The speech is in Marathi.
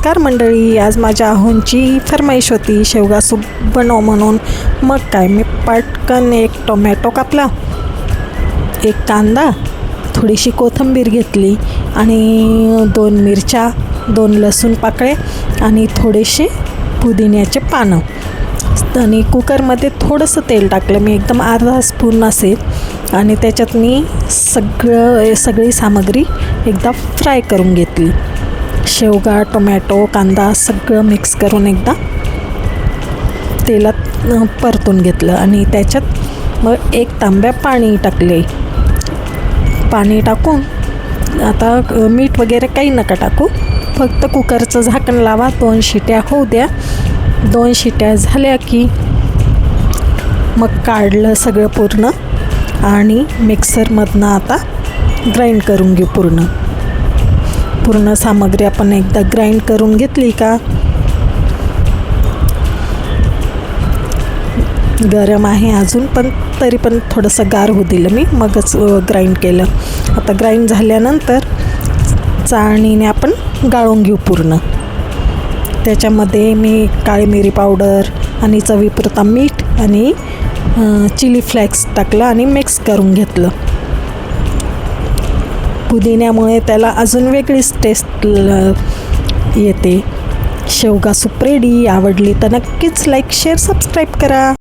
नमस्कार मंडळी, आज माझ्या आहोंची फरमाईश होती शेवगा सूप बनव म्हणून. मग काय, मी पटकन एक टोमॅटो कापला, एक कांदा, थोडीशी कोथिंबीर घेतली आणि 2 मिरच्या, 2 लसूण पाकळे आणि थोडेसे पुदिन्याचे पानं आणि कुकरमध्ये थोडंसं तेल टाकलं मी, एकदम अर्धा स्पून असेल, आणि त्याच्यात मी सगळी सामग्री एकदा फ्राय करून घेतली. शेवगा, टोमॅटो, कांदा सगळं मिक्स करून एकदा तेलात परतून घेतलं आणि त्याच्यात मग 1 तांब्या पाणी टाकले. पाणी टाकून आता मीठ वगैरे काही नका टाकू, फक्त कुकरचं झाकण लावा, 2 शिट्या होऊ द्या. 2 शिट्या झाल्या की मग काढलं सगळं पूर्ण आणि मिक्सरमधनं आता ग्राइंड करून घेऊ. पूर्ण सामग्री आपण एकदा ग्राइंड करून घेतली का, गरम आहे अजून, पण तरी पण थोडंसं गार होऊ दिलं मी, मगच ग्राइंड केलं. आता ग्राइंड झाल्यानंतर चाळणीने आपण गाळून घेऊ पूर्ण. त्याच्यामध्ये मी काळी मिरी पावडर आणि चवीपुरता मीठ आणि चिली फ्लेक्स टाकलं आणि मिक्स करून घेतलं. पुदिन्यामुळे त्याला अजून वेगळीच टेस्ट येते. शेवगा सूप रेडी. आवडली तर नक्कीच लाईक, शेअर, सबस्क्राईब करा.